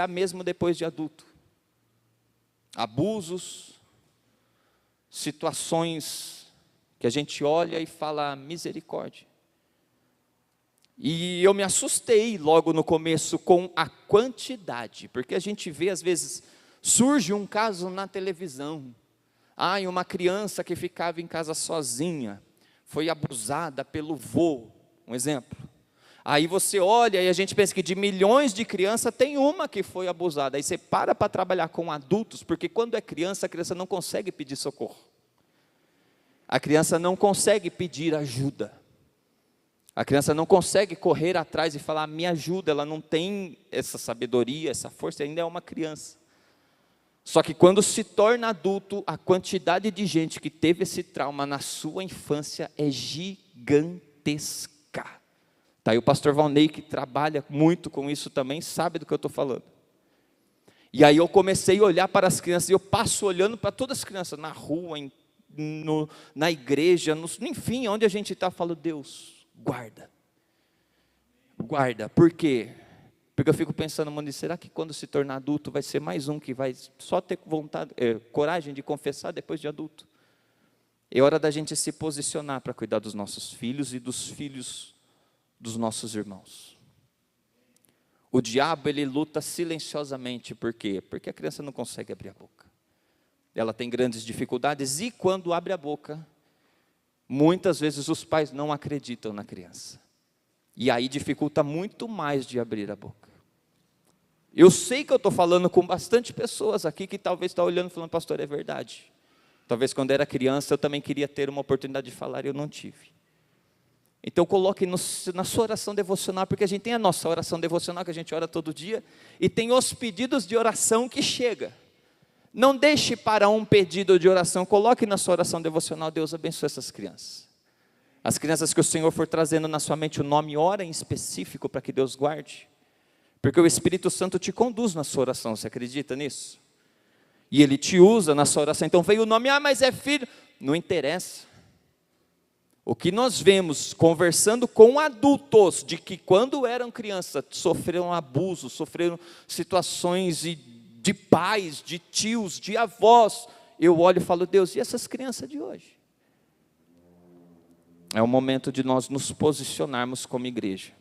mesmo depois de adulto. Abusos, situações que a gente olha e fala misericórdia. E eu me assustei logo no começo com a quantidade, porque a gente vê às vezes, surge um caso na televisão, uma criança que ficava em casa sozinha, foi abusada pelo vô, um exemplo. Aí você olha e a gente pensa que de milhões de crianças tem uma que foi abusada. Aí você para trabalhar com adultos, porque quando é criança, a criança não consegue pedir socorro. A criança não consegue pedir ajuda. A criança não consegue correr atrás e falar, me ajuda. Ela não tem essa sabedoria, essa força, ainda é uma criança. Só que quando se torna adulto, a quantidade de gente que teve esse trauma na sua infância é gigantesca. Tá, e o pastor Valnei, que trabalha muito com isso também, sabe do que eu estou falando. E aí eu comecei a olhar para as crianças, e eu passo olhando para todas as crianças, na rua, na igreja, enfim, onde a gente está, falo, Deus, guarda. Guarda, por quê? Porque eu fico pensando, mano, será que quando se tornar adulto, vai ser mais um que vai só ter vontade, coragem de confessar depois de adulto? É hora da gente se posicionar para cuidar dos nossos filhos e dos filhos dos nossos irmãos. O diabo, ele luta silenciosamente, por quê? Porque a criança não consegue abrir a boca. Ela tem grandes dificuldades, e quando abre a boca, muitas vezes os pais não acreditam na criança. E aí dificulta muito mais de abrir a boca. Eu sei que eu estou falando com bastante pessoas aqui, que talvez estão olhando e falando, pastor, é verdade. Talvez quando era criança eu também queria ter uma oportunidade de falar e eu não tive. Então coloque na sua oração devocional, porque a gente tem a nossa oração devocional que a gente ora todo dia, e tem os pedidos de oração que chega. Não deixe para um pedido de oração, coloque na sua oração devocional, Deus abençoe essas crianças. As crianças que o Senhor for trazendo na sua mente o nome, ora em específico para que Deus guarde, porque o Espírito Santo te conduz na sua oração, você acredita nisso? E Ele te usa na sua oração. Então veio o nome, mas é filho, não interessa. O que nós vemos conversando com adultos, de que quando eram crianças, sofreram abuso, sofreram situações de pais, de tios, de avós, eu olho e falo, Deus, e essas crianças de hoje? É o momento de nós nos posicionarmos como igreja.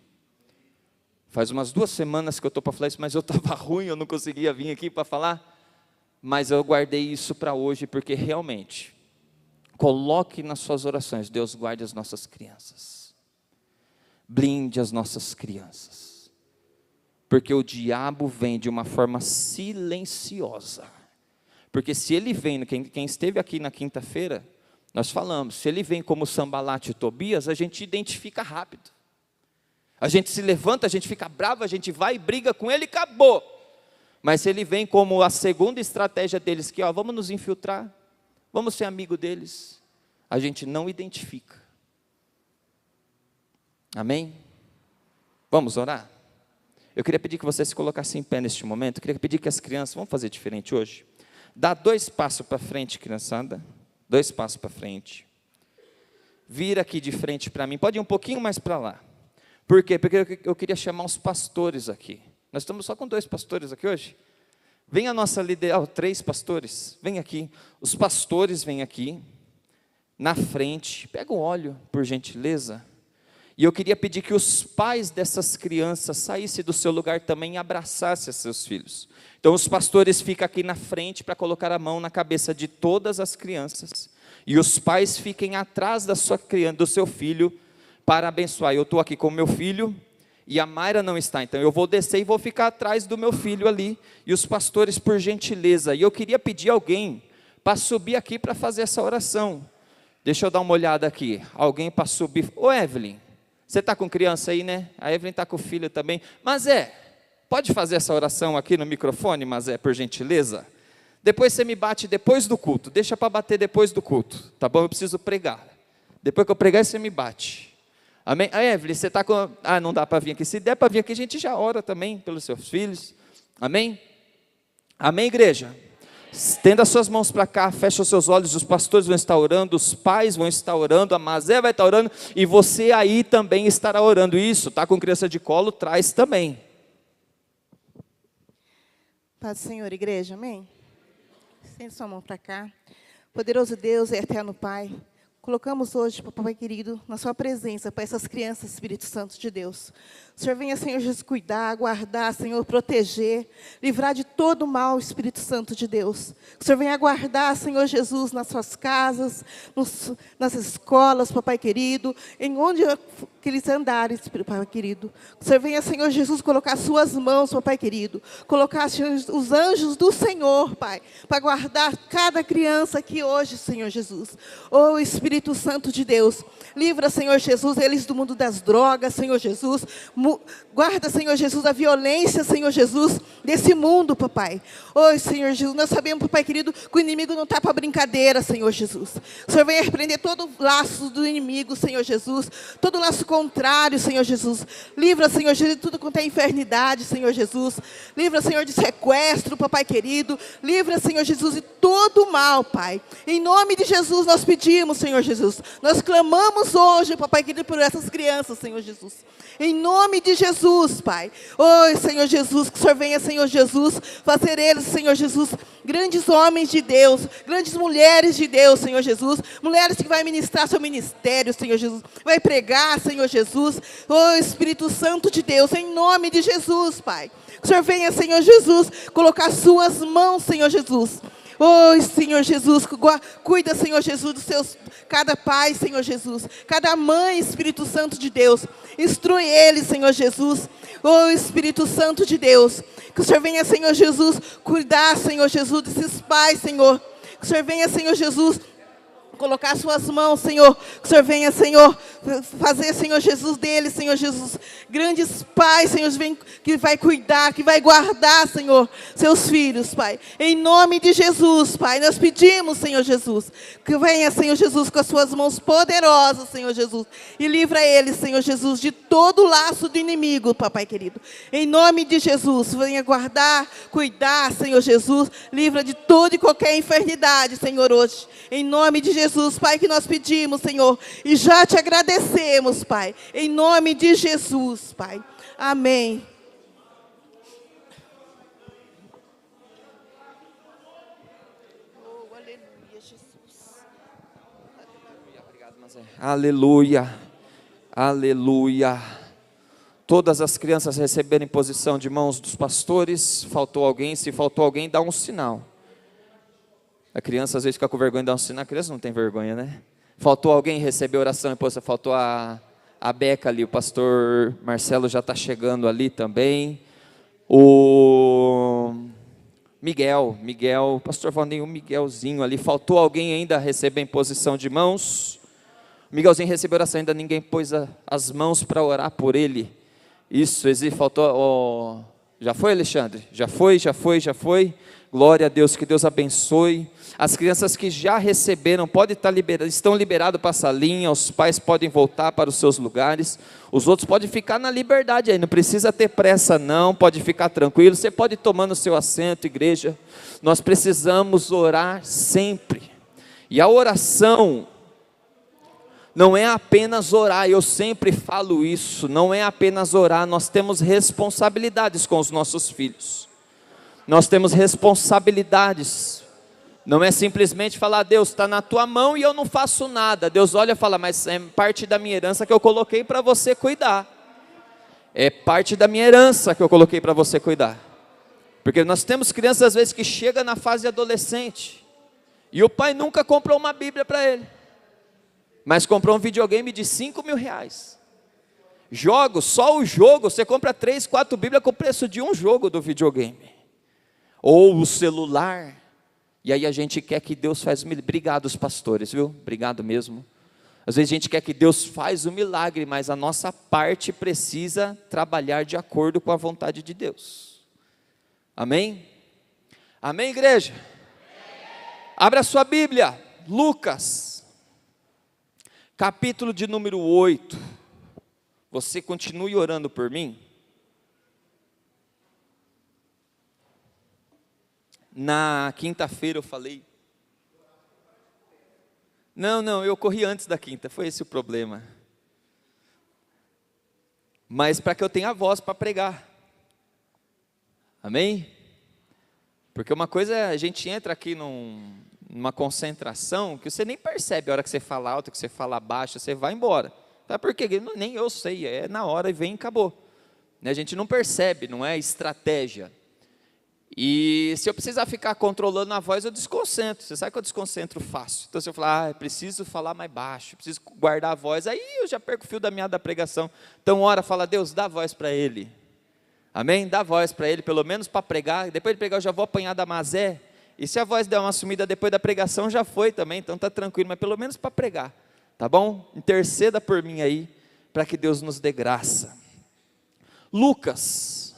Faz umas 2 semanas que eu estou para falar isso, mas eu estava ruim, eu não conseguia vir aqui para falar, mas eu guardei isso para hoje, porque realmente, coloque nas suas orações, Deus guarde as nossas crianças, blinde as nossas crianças, porque o diabo vem de uma forma silenciosa, porque se ele vem, quem esteve aqui na quinta-feira, nós falamos, se ele vem como Sambalate e Tobias, a gente identifica rápido, a gente se levanta, a gente fica bravo, a gente vai e briga com ele e acabou, mas se ele vem como a segunda estratégia deles, que vamos nos infiltrar, vamos ser amigo deles, a gente não identifica. Amém? Vamos orar? Eu queria pedir que você se colocasse em pé neste momento, eu queria pedir que as crianças, vamos fazer diferente hoje? Dá 2 passos para frente, criançada, 2 passos para frente, vira aqui de frente para mim, pode ir um pouquinho mais para lá, por quê? Porque eu queria chamar os pastores aqui, nós estamos só com 2 pastores aqui hoje, vem a nossa liderança, 3 pastores, vem aqui, os pastores vêm aqui, na frente, pega o óleo, por gentileza, e eu queria pedir que os pais dessas crianças saíssem do seu lugar também e abraçassem seus filhos. Então os pastores ficam aqui na frente para colocar a mão na cabeça de todas as crianças, e os pais fiquem atrás da sua criança, do seu filho, para abençoar. Eu estou aqui com o meu filho, e a Mayra não está, então eu vou descer e vou ficar atrás do meu filho ali, e os pastores por gentileza, e eu queria pedir alguém para subir aqui para fazer essa oração, deixa eu dar uma olhada aqui, alguém para subir, ô Evelyn, você está com criança aí, né? A Evelyn está com o filho também, mas pode fazer essa oração aqui no microfone, mas por gentileza, depois você me bate depois do culto, deixa para bater depois do culto, tá bom? Eu preciso pregar, depois que eu pregar você me bate. Amém? Evelyn, você está com... não dá para vir aqui. Se der para vir aqui, a gente já ora também pelos seus filhos. Amém? Amém, igreja? Estenda as suas mãos para cá, fecha os seus olhos, os pastores vão estar orando, os pais vão estar orando, a Mazé vai estar orando, e você aí também estará orando. Isso, está com criança de colo, traz também. Paz do Senhor, igreja, amém? Estende sua mão para cá. Poderoso Deus e eterno Pai, colocamos hoje, papai querido, na sua presença, para essas crianças, Espírito Santo de Deus. O Senhor venha, Senhor Jesus, cuidar, guardar, Senhor, proteger, livrar de todo o mal, Espírito Santo de Deus. O Senhor venha guardar, Senhor Jesus, nas suas casas, nas escolas, papai querido, em onde que eles andarem, papai querido. O Senhor venha, Senhor Jesus, colocar suas mãos, papai querido, colocar, Senhor, os anjos do Senhor, Pai, para guardar cada criança aqui hoje, Senhor Jesus. Oh, Espírito Santo de Deus, livra, Senhor Jesus, eles do mundo das drogas, Senhor Jesus. Guarda, Senhor Jesus, a violência, Senhor Jesus, desse mundo, papai. Oh, Senhor Jesus, nós sabemos, papai querido, que o inimigo não está para brincadeira, Senhor Jesus. O Senhor venha repreender todo o laço do inimigo, Senhor Jesus, todo o laço contrário, Senhor Jesus. Livra, Senhor Jesus, de tudo quanto é enfermidade, Senhor Jesus. Livra, Senhor, de sequestro, papai querido. Livra, Senhor Jesus, de todo o mal, Pai. Em nome de Jesus nós pedimos, Senhor Jesus. Nós clamamos hoje, papai querido, por essas crianças, Senhor Jesus. Em nome de Jesus, Pai. Oh, Senhor Jesus, que o Senhor venha, Senhor Jesus, fazer eles, Senhor Jesus, grandes homens de Deus, grandes mulheres de Deus, Senhor Jesus. Mulheres que vai ministrar seu ministério, Senhor Jesus. Vai pregar, Senhor Jesus. Oh, Espírito Santo de Deus, em nome de Jesus, Pai. Que o Senhor venha, Senhor Jesus, colocar suas mãos, Senhor Jesus. Oh, Senhor Jesus, cuida, Senhor Jesus, dos seus, cada pai, Senhor Jesus, cada mãe, Espírito Santo de Deus, instrui eles, Senhor Jesus. Oh, Espírito Santo de Deus, que o Senhor venha, Senhor Jesus, cuidar, Senhor Jesus, desses pais, Senhor. Que o Senhor venha, Senhor Jesus, colocar suas mãos, Senhor. Que o Senhor venha, Senhor, fazer, Senhor Jesus, deles, Senhor Jesus, grandes pais, Senhor, que vai cuidar, que vai guardar, Senhor, seus filhos, Pai. Em nome de Jesus, Pai, nós pedimos, Senhor Jesus, que venha, Senhor Jesus, com as suas mãos poderosas, Senhor Jesus, e livra eles, Senhor Jesus, de todo o laço do inimigo, papai querido. Em nome de Jesus, venha guardar, cuidar, Senhor Jesus, livra de toda e qualquer enfermidade, Senhor, hoje. Em nome de Jesus, Pai, que nós pedimos, Senhor, e já te agradecemos, Pai, em nome de Jesus, Pai. Amém. Oh, aleluia, Jesus. Aleluia, aleluia. Todas as crianças receberem posição de mãos dos pastores. Faltou alguém? Se faltou alguém, dá um sinal. A criança às vezes fica com vergonha de dar um sinal. A criança não tem vergonha, né? Faltou alguém receber oração? Depois faltou a Beca ali. O pastor Marcelo já está chegando ali também. O Miguel, o pastor Valnei, o Miguelzinho ali. Faltou alguém ainda receber em posição de mãos? O Miguelzinho recebeu oração, ainda ninguém pôs as mãos para orar por ele. Isso, faltou. Já foi, Alexandre? Já foi. Glória a Deus, que Deus abençoe. As crianças que já receberam, estão liberados para a salinha, os pais podem voltar para os seus lugares, os outros podem ficar na liberdade aí, não precisa ter pressa não, pode ficar tranquilo, você pode ir tomando o seu assento, igreja. Nós precisamos orar sempre, e a oração não é apenas orar, eu sempre falo isso, não é apenas orar, nós temos responsabilidades com os nossos filhos, nós temos responsabilidades. Não é simplesmente falar, Deus, está na tua mão e eu não faço nada. Deus olha e fala, mas é parte da minha herança que eu coloquei para você cuidar. É parte da minha herança que eu coloquei para você cuidar. Porque nós temos crianças às vezes que chegam na fase adolescente e o pai nunca comprou uma Bíblia para ele, mas comprou um videogame de R$5.000. Jogos, só o jogo, você compra 3, 4 Bíblias com o preço de um jogo do videogame. Ou o celular. E aí a gente quer que Deus faz o milagre. Obrigado os pastores, viu? Obrigado mesmo. Às vezes a gente quer que Deus faz o milagre, mas a nossa parte precisa trabalhar de acordo com a vontade de Deus. Amém? Amém, igreja? Abra a sua Bíblia, Lucas, capítulo de número 8. Você continue orando por mim. Na quinta-feira eu falei. Não, eu corri antes da quinta, foi esse o problema. Mas para que eu tenha voz para pregar. Amém? Porque uma coisa é a gente entra aqui numa concentração que você nem percebe a hora que você fala alto, que você fala baixo, você vai embora. Sabe por quê? Nem eu sei, é na hora e vem e acabou. A gente não percebe, não é estratégia. E se eu precisar ficar controlando a voz, eu desconcentro. Você sabe que eu desconcentro fácil. Então se eu falar, preciso falar mais baixo, preciso guardar a voz, aí eu já perco o fio da meada da pregação. Então ora, fala, Deus, dá voz para ele. Amém? Dá voz para ele, pelo menos para pregar. Depois de pregar eu já vou apanhar da mazé. E se a voz der uma sumida depois da pregação, já foi também. Então está tranquilo, mas pelo menos para pregar. Tá bom? Interceda por mim aí, para que Deus nos dê graça. Lucas,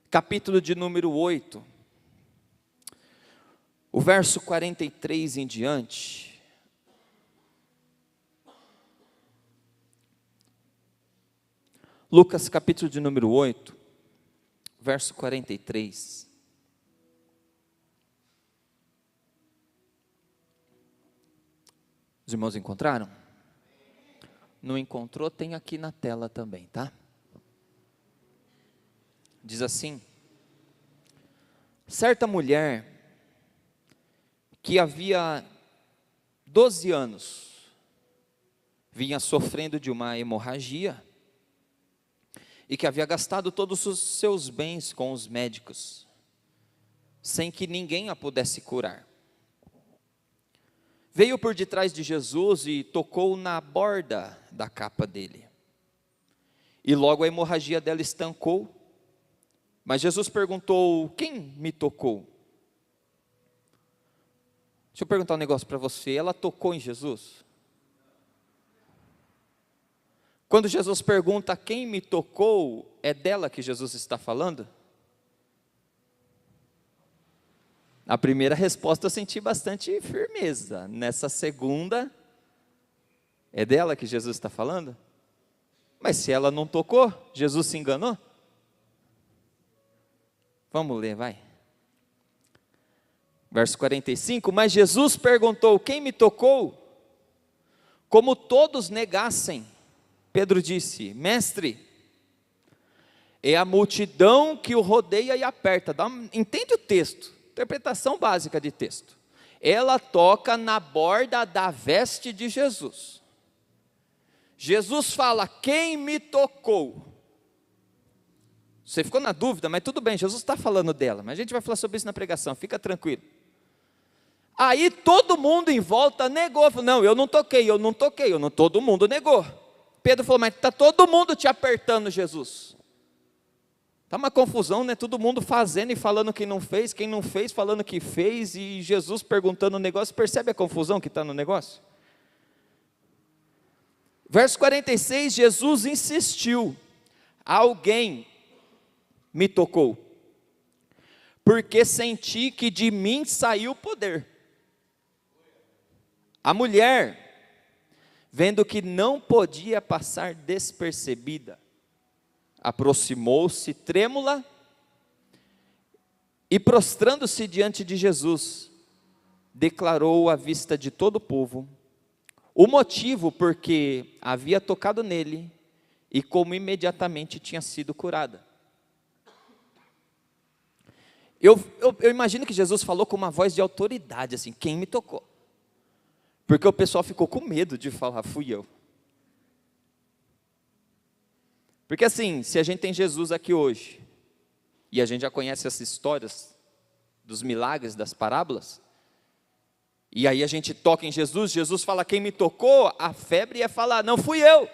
capítulo de número 8, o verso 43 em diante. Lucas, capítulo de número 8, verso 43. Os irmãos encontraram? Não encontrou? Tem aqui na tela também, tá? Diz assim: certa mulher que havia 12 anos vinha sofrendo de uma hemorragia e que havia gastado todos os seus bens com os médicos, sem que ninguém a pudesse curar. Veio por detrás de Jesus e tocou na borda da capa dele. E logo a hemorragia dela estancou. Mas Jesus perguntou, quem me tocou? Deixa eu perguntar um negócio para você, ela tocou em Jesus? Quando Jesus pergunta, quem me tocou, é dela que Jesus está falando? Na primeira resposta eu senti bastante firmeza, nessa segunda, é dela que Jesus está falando? Mas se ela não tocou, Jesus se enganou? Vamos ler, vai. Verso 45, mas Jesus perguntou, quem me tocou? Como todos negassem, Pedro disse, mestre, é a multidão que o rodeia e aperta. Entende o texto, interpretação básica de texto. Ela toca na borda da veste de Jesus. Jesus fala, quem me tocou? Você ficou na dúvida, mas tudo bem, Jesus está falando dela, mas a gente vai falar sobre isso na pregação, fica tranquilo. Aí todo mundo em volta negou, falou, não, eu não toquei, todo mundo negou. Pedro falou, mas está todo mundo te apertando, Jesus. Está uma confusão, né? Todo mundo fazendo e falando que não fez, quem não fez falando que fez, e Jesus perguntando o negócio, percebe a confusão que está no negócio? Verso 46, Jesus insistiu, alguém me tocou, porque senti que de mim saiu o poder. A mulher, vendo que não podia passar despercebida, aproximou-se trêmula e prostrando-se diante de Jesus, declarou à vista de todo o povo o motivo porque havia tocado nele e como imediatamente tinha sido curada. Eu imagino que Jesus falou com uma voz de autoridade, assim, quem me tocou? Porque o pessoal ficou com medo de falar, fui eu. Porque assim, se a gente tem Jesus aqui hoje, e a gente já conhece essas histórias dos milagres, das parábolas, e aí a gente toca em Jesus, Jesus fala, quem me tocou? A febre ia falar, não fui eu.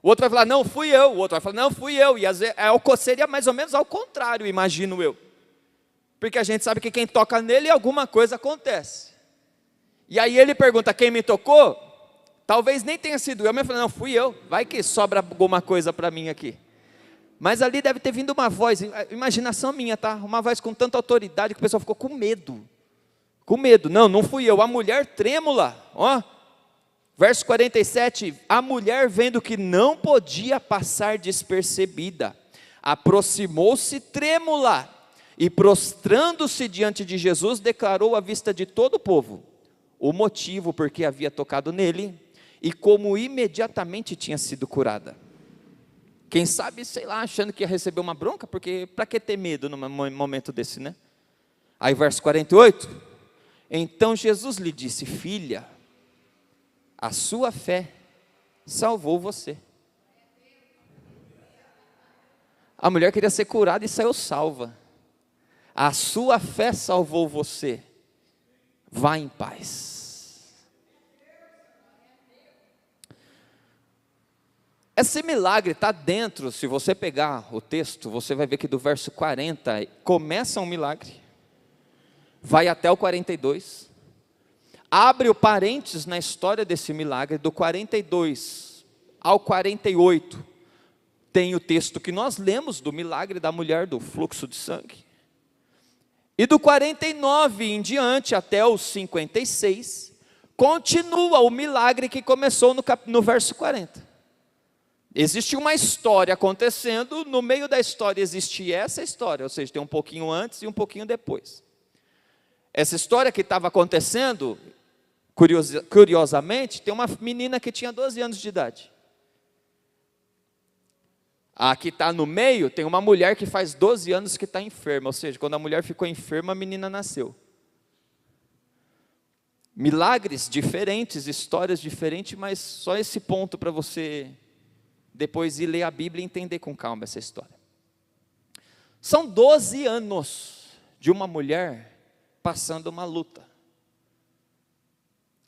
O outro vai falar, não fui eu. O outro vai falar, não fui eu. E às vezes, seria mais ou menos ao contrário, imagino eu. Porque a gente sabe que quem toca nele, alguma coisa acontece. E aí ele pergunta, quem me tocou? Talvez nem tenha sido eu, mas eu falei, não, fui eu. Vai que sobra alguma coisa para mim aqui. Mas ali deve ter vindo uma voz, imaginação minha, tá? Uma voz com tanta autoridade que o pessoal ficou com medo. Com medo, não fui eu. A mulher trêmula, ó. Verso 47, a mulher vendo que não podia passar despercebida, aproximou-se trêmula e prostrando-se diante de Jesus, declarou à vista de todo o povo o motivo porque havia tocado nele e como imediatamente tinha sido curada. Quem sabe, sei lá, achando que ia receber uma bronca, porque para que ter medo num momento desse, né? Aí verso 48, então Jesus lhe disse: filha, a sua fé salvou você. A mulher queria ser curada e saiu salva. A sua fé salvou você. Vá em paz. Esse milagre está dentro, se você pegar o texto, você vai ver que do verso 40, começa um milagre, vai até o 42, abre o parênteses na história desse milagre, do 42 ao 48, tem o texto que nós lemos do milagre da mulher do fluxo de sangue. E do 49 em diante até os 56, continua o milagre que começou no verso 40. Existe uma história acontecendo, no meio da história existe essa história, ou seja, tem um pouquinho antes e um pouquinho depois. Essa história que estava acontecendo, curiosamente, tem uma menina que tinha 12 anos de idade. A que está no meio, tem uma mulher que faz 12 anos que está enferma, ou seja, quando a mulher ficou enferma, a menina nasceu. Milagres diferentes, histórias diferentes, mas só esse ponto para você depois ir ler a Bíblia e entender com calma essa história. São 12 anos de uma mulher passando uma luta.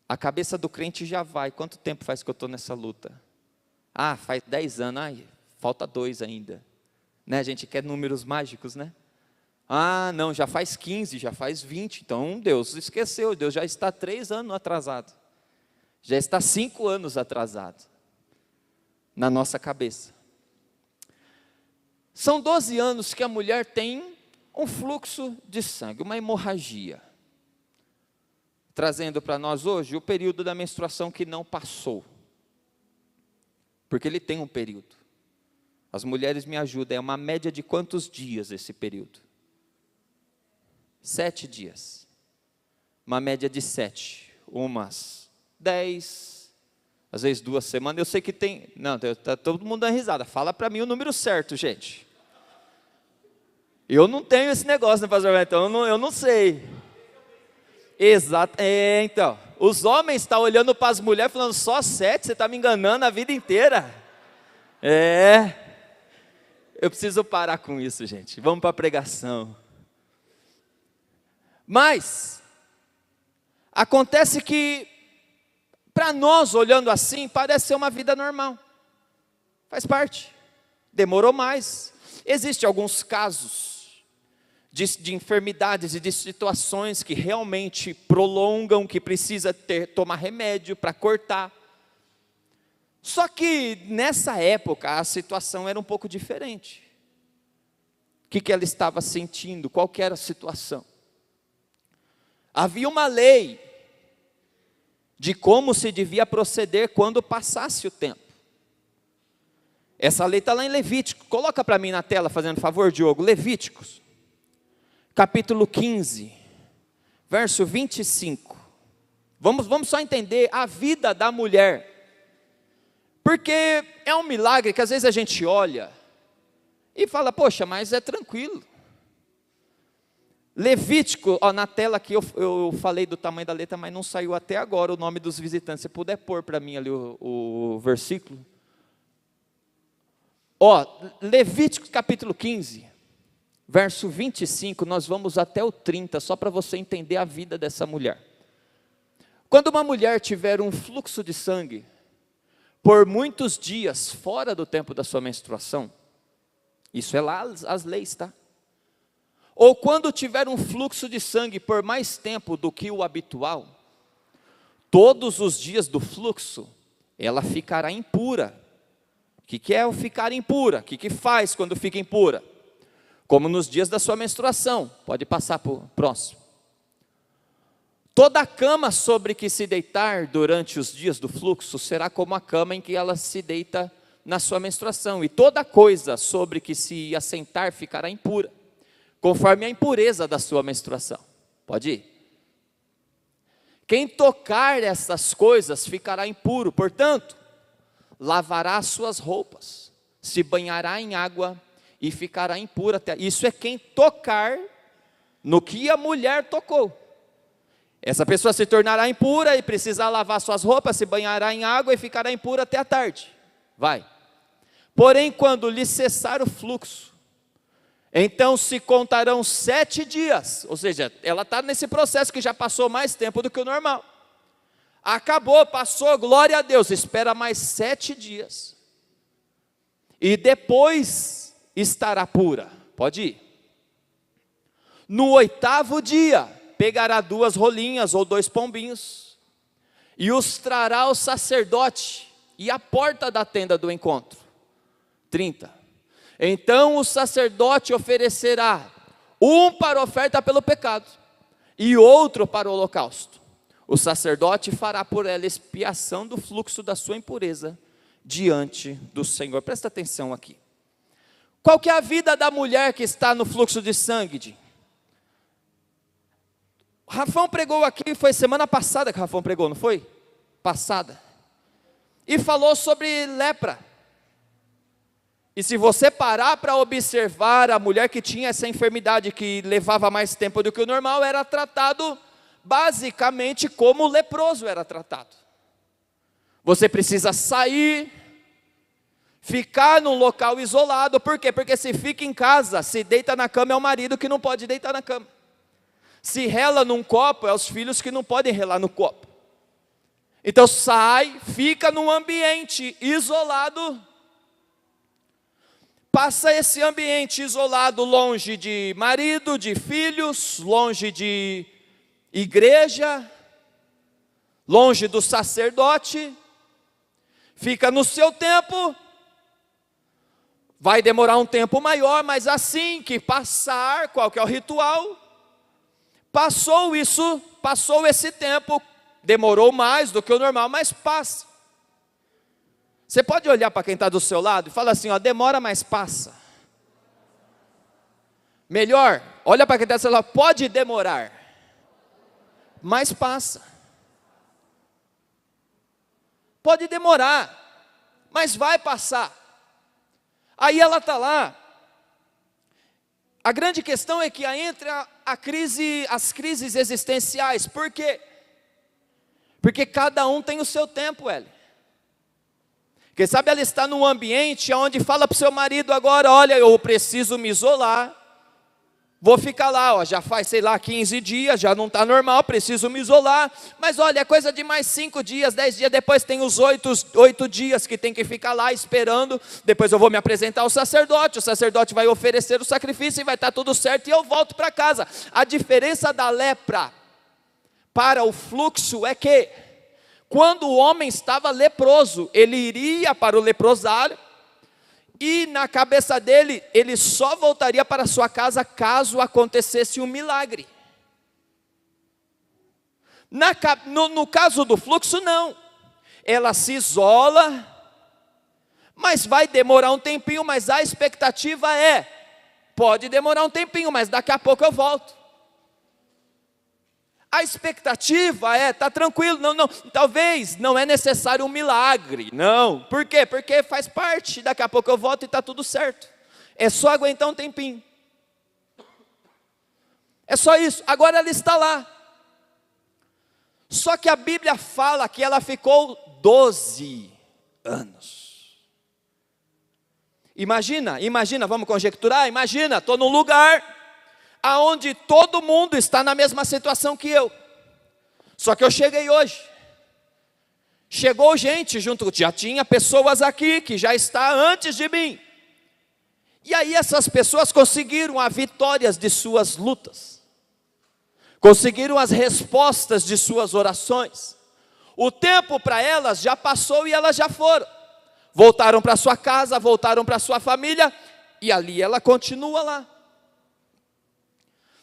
A cabeça do crente já vai, quanto tempo faz que eu estou nessa luta? Ah, faz 10 anos, ai, falta 2 ainda. Né? A gente quer números mágicos, né? Ah, não, já faz 15, já faz 20, então Deus esqueceu, Deus já está 3 anos atrasado. Já está 5 anos atrasado. Na nossa cabeça. São 12 anos que a mulher tem um fluxo de sangue, uma hemorragia. Trazendo para nós hoje o período da menstruação que não passou. Porque ele tem um período. As mulheres me ajudam, é uma média de quantos dias esse período? 7 dias. Uma média de 7. Umas 10, às vezes 2 semanas. Eu sei que tem... Não, está todo mundo dando risada. Fala para mim o número certo, gente. Eu não tenho esse negócio, né, pastor? Então eu não sei. Exato. Então, os homens estão olhando para as mulheres falando, só 7, você está me enganando a vida inteira. Eu preciso parar com isso, gente. Vamos para a pregação. Mas, acontece que, para nós, olhando assim, parece ser uma vida normal. Faz parte. Demorou mais. Existem alguns casos de enfermidades e de situações que realmente prolongam, que precisa tomar remédio para cortar. Só que nessa época a situação era um pouco diferente. O que ela estava sentindo? Qual que era a situação? Havia uma lei de como se devia proceder quando passasse o tempo. Essa lei está lá em Levítico. Coloca para mim na tela, fazendo favor, Diogo. Levíticos, capítulo 15, verso 25. Vamos só entender a vida da mulher. Porque é um milagre que às vezes a gente olha e fala, poxa, mas é tranquilo. Levítico, na tela aqui eu falei do tamanho da letra, mas não saiu até agora o nome dos visitantes. Se puder pôr para mim ali o versículo. Levítico capítulo 15, verso 25, nós vamos até o 30, só para você entender a vida dessa mulher. Quando uma mulher tiver um fluxo de sangue, por muitos dias fora do tempo da sua menstruação, isso é lá as leis, tá? Ou quando tiver um fluxo de sangue por mais tempo do que o habitual, todos os dias do fluxo, ela ficará impura. O que é o ficar impura? O que faz quando fica impura? Como nos dias da sua menstruação. Pode passar para o próximo. Toda a cama sobre que se deitar durante os dias do fluxo será como a cama em que ela se deita na sua menstruação. E toda coisa sobre que se assentar ficará impura, conforme a impureza da sua menstruação. Pode ir. Quem tocar essas coisas ficará impuro, portanto, lavará as suas roupas, se banhará em água e ficará impuro até. Isso é quem tocar no que a mulher tocou. Essa pessoa se tornará impura e precisará lavar suas roupas, se banhará em água e ficará impura até a tarde. Vai. Porém, quando lhe cessar o fluxo, então se contarão 7 dias. Ou seja, ela está nesse processo que já passou mais tempo do que o normal. Acabou, passou, glória a Deus. Espera mais 7 dias. E depois estará pura. Pode ir. No 8º dia, pegará 2 rolinhas ou 2 pombinhos, e os trará ao sacerdote, e à porta da tenda do encontro. 30. Então o sacerdote oferecerá um para oferta pelo pecado, e outro para o holocausto. O sacerdote fará por ela expiação do fluxo da sua impureza, diante do Senhor. Presta atenção aqui. Qual que é a vida da mulher que está no fluxo de sangue? Rafão pregou aqui, foi semana passada que Rafão pregou, não foi? Passada. E falou sobre lepra. E se você parar para observar, a mulher que tinha essa enfermidade, que levava mais tempo do que o normal, era tratado basicamente como o leproso era tratado. Você precisa sair, ficar num local isolado. Por quê? Porque se fica em casa, se deita na cama, é o marido que não pode deitar na cama. Se rela num copo, é os filhos que não podem relar no copo. Então sai, fica num ambiente isolado, passa esse ambiente isolado longe de marido, de filhos, longe de igreja, longe do sacerdote, fica no seu tempo, vai demorar um tempo maior, mas assim que passar, qual que é o ritual? Passou esse tempo, demorou mais do que o normal, mas passa. Você pode olhar para quem está do seu lado e fala assim, ó, demora, mas passa. Melhor, olha para quem está do seu lado, pode demorar, mas passa. Pode demorar, mas vai passar. Aí ela está lá. A grande questão é que entra as crises existenciais. Por quê? Porque cada um tem o seu tempo, Eli. Quem sabe ela está num ambiente onde fala para o seu marido agora, olha, eu preciso me isolar, vou ficar lá, ó, já faz, 15 dias, já não está normal, preciso me isolar, mas olha, é coisa de mais 5 dias, 10 dias, depois tem os 8 dias que tem que ficar lá esperando, depois eu vou me apresentar ao sacerdote, o sacerdote vai oferecer o sacrifício e vai estar tudo certo e eu volto para casa. A diferença da lepra para o fluxo é que, quando o homem estava leproso, ele iria para o leprosário, e na cabeça dele, ele só voltaria para sua casa caso acontecesse um milagre. No caso do fluxo, não. Ela se isola, mas vai demorar um tempinho, mas a expectativa pode demorar um tempinho, mas daqui a pouco eu volto. A expectativa está tranquilo, não, talvez não é necessário um milagre, não. Por quê? Porque faz parte, daqui a pouco eu volto e está tudo certo. É só aguentar um tempinho. É só isso, agora ela está lá. Só que a Bíblia fala que ela ficou 12 anos. Imagina, vamos conjecturar, estou num lugar aonde todo mundo está na mesma situação que eu. Só que eu cheguei hoje. Chegou gente junto, já tinha pessoas aqui que já está antes de mim. E aí essas pessoas conseguiram as vitórias de suas lutas. Conseguiram as respostas de suas orações. O tempo para elas já passou e elas já foram. Voltaram para sua casa, voltaram para sua família, e ali ela continua lá.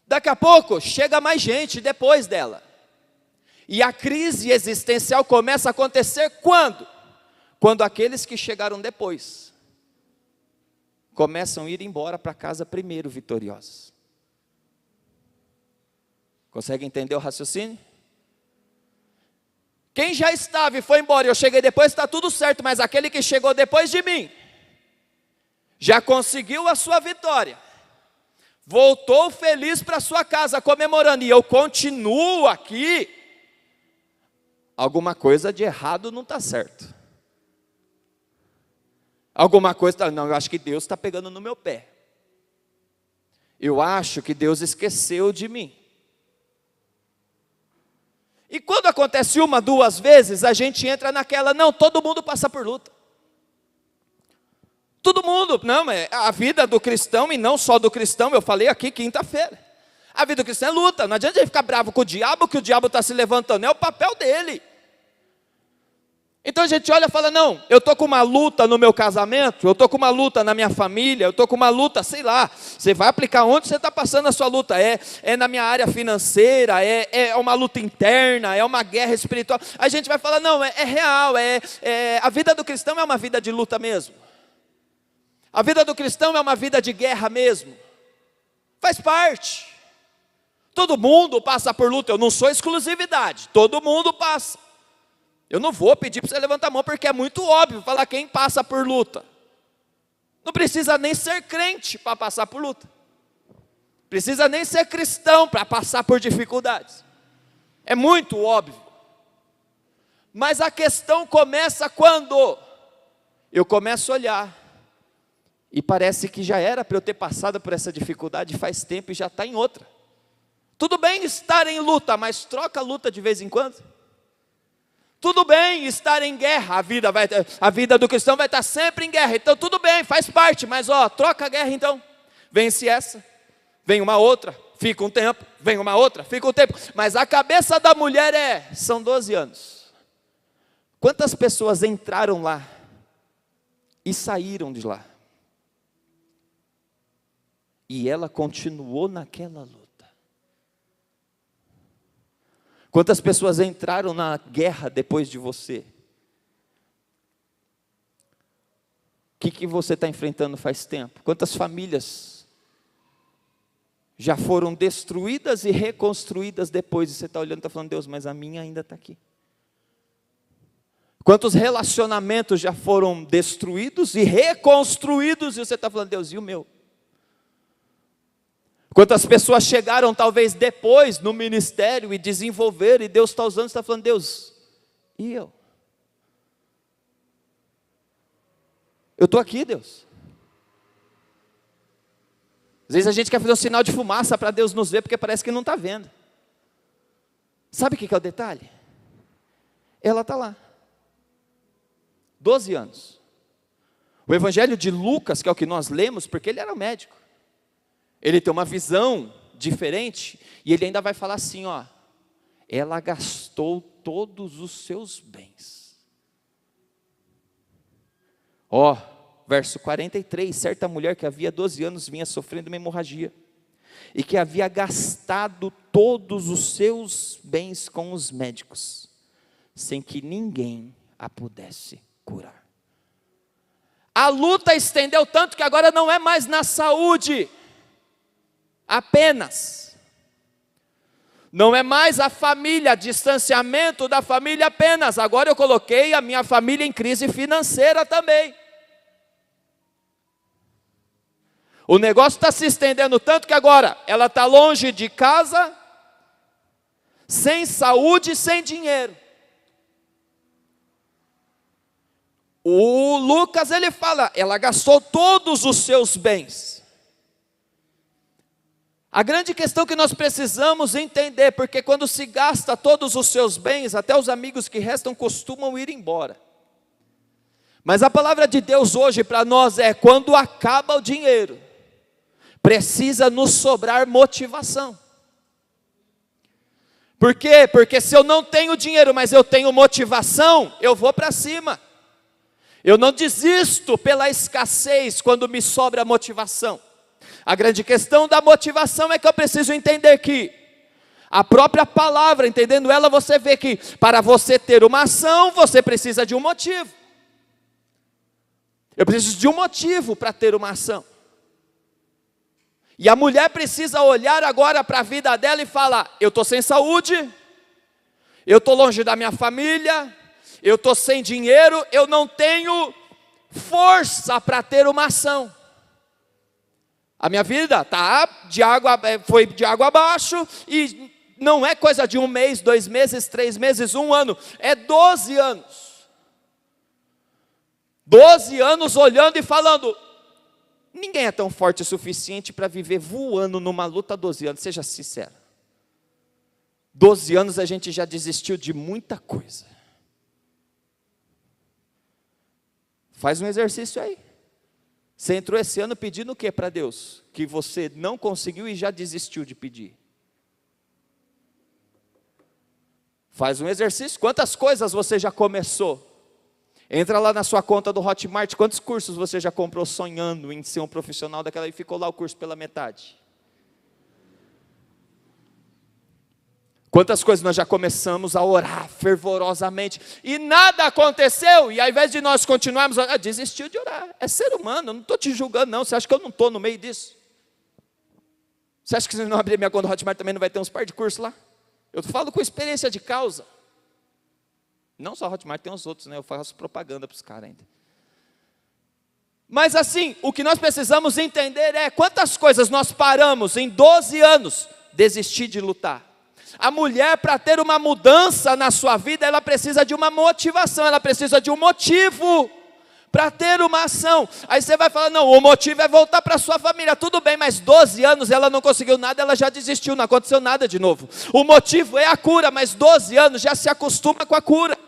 Daqui a pouco chega mais gente depois dela. E a crise existencial começa a acontecer quando? Quando aqueles que chegaram depois começam a ir embora para casa primeiro vitoriosos. Consegue entender o raciocínio? Quem já estava e foi embora, eu cheguei depois, está tudo certo, mas aquele que chegou depois de mim, já conseguiu a sua vitória, voltou feliz para sua casa, comemorando, e eu continuo aqui, alguma coisa de errado não está certo. Alguma coisa, não, eu acho que Deus está pegando no meu pé. Eu acho que Deus esqueceu de mim. E quando acontece uma, duas vezes, a gente entra naquela, não, todo mundo passa por luta. Todo mundo, não, é a vida do cristão, e não só do cristão, eu falei aqui quinta-feira. A vida do cristão é luta, não adianta a gente ficar bravo com o diabo, que o diabo está se levantando, é o papel dele. Então a gente olha e fala, não, eu estou com uma luta no meu casamento, eu estou com uma luta na minha família, eu estou com uma luta, sei lá, você vai aplicar onde você está passando a sua luta, é na minha área financeira, é uma luta interna, é uma guerra espiritual, a gente vai falar, não, é real, a vida do cristão é uma vida de luta mesmo, a vida do cristão é uma vida de guerra mesmo, faz parte, todo mundo passa por luta, eu não sou exclusividade, todo mundo passa. Eu não vou pedir para você levantar a mão, porque é muito óbvio falar quem passa por luta. Não precisa nem ser crente para passar por luta. Precisa nem ser cristão para passar por dificuldades. É muito óbvio. Mas a questão começa quando eu começo a olhar, e parece que já era para eu ter passado por essa dificuldade faz tempo e já está em outra. Tudo bem estar em luta, mas troca a luta de vez em quando. Tudo bem estar em guerra, a vida do cristão vai estar sempre em guerra, então tudo bem, faz parte, mas troca a guerra então, vence essa, vem uma outra, fica um tempo, vem uma outra, fica um tempo, mas a cabeça da mulher são 12 anos, quantas pessoas entraram lá e saíram de lá, e ela continuou naquela luta? Quantas pessoas entraram na guerra depois de você? O que você está enfrentando faz tempo? Quantas famílias já foram destruídas e reconstruídas depois? E você está olhando e está falando, Deus, mas a minha ainda está aqui. Quantos relacionamentos já foram destruídos e reconstruídos? E você está falando, Deus, e o meu? Quantas pessoas chegaram talvez depois no ministério e desenvolveram, e Deus está usando, está falando, Deus, e eu? Eu estou aqui, Deus. Às vezes a gente quer fazer um sinal de fumaça para Deus nos ver, porque parece que não está vendo. Sabe o que é o detalhe? Ela está lá. 12 anos. O evangelho de Lucas, que é o que nós lemos, porque ele era médico. Ele tem uma visão diferente, e ele ainda vai falar assim, ela gastou todos os seus bens. Verso 43, certa mulher que havia 12 anos vinha sofrendo uma hemorragia, e que havia gastado todos os seus bens com os médicos, sem que ninguém a pudesse curar. A luta estendeu tanto que agora não é mais na saúde, apenas, não é mais a família, distanciamento da família apenas, agora eu coloquei a minha família em crise financeira também. O negócio está se estendendo tanto que agora ela está longe de casa, sem saúde, sem dinheiro. O Lucas, ele fala, ela gastou todos os seus bens. A grande questão que nós precisamos entender, porque quando se gasta todos os seus bens, até os amigos que restam costumam ir embora. Mas a palavra de Deus hoje para nós é, quando acaba o dinheiro, precisa nos sobrar motivação. Por quê? Porque se eu não tenho dinheiro, mas eu tenho motivação, eu vou para cima. Eu não desisto pela escassez quando me sobra a motivação. A grande questão da motivação é que eu preciso entender que a própria palavra, entendendo ela, você vê que para você ter uma ação, você precisa de um motivo. Eu preciso de um motivo para ter uma ação. E a mulher precisa olhar agora para a vida dela e falar, eu estou sem saúde, eu estou longe da minha família, eu estou sem dinheiro, eu não tenho força para ter uma ação. A minha vida foi de água abaixo, e não é coisa de 1 mês, 2 meses, 3 meses, 1 ano, é 12 anos. 12 anos olhando e falando, ninguém é tão forte o suficiente para viver voando numa luta 12 anos, seja sincero. 12 anos a gente já desistiu de muita coisa. Faz um exercício aí. Você entrou esse ano pedindo o que para Deus? Que você não conseguiu e já desistiu de pedir. Faz um exercício. Quantas coisas você já começou? Entra lá na sua conta do Hotmart. Quantos cursos você já comprou sonhando em ser um profissional daquela e ficou lá o curso pela metade? Quantas coisas nós já começamos a orar fervorosamente e nada aconteceu, e ao invés de nós continuarmos, desistiu de orar. É ser humano, eu não estou te julgando não. Você acha que eu não estou no meio disso? Você acha que se não abrir minha conta do Hotmart também não vai ter uns par de cursos lá? Eu falo com experiência de causa. Não só Hotmart, tem uns outros, né? Eu faço propaganda para os caras ainda. Mas assim, o que nós precisamos entender é quantas coisas nós paramos em 12 anos desistir de lutar. A mulher, para ter uma mudança na sua vida, ela precisa de uma motivação, ela precisa de um motivo para ter uma ação. Aí você vai falar, não, o motivo é voltar para a sua família. Tudo bem, mas 12 anos ela não conseguiu nada, ela já desistiu, não aconteceu nada de novo. O motivo é a cura, mas 12 anos já se acostuma com a cura.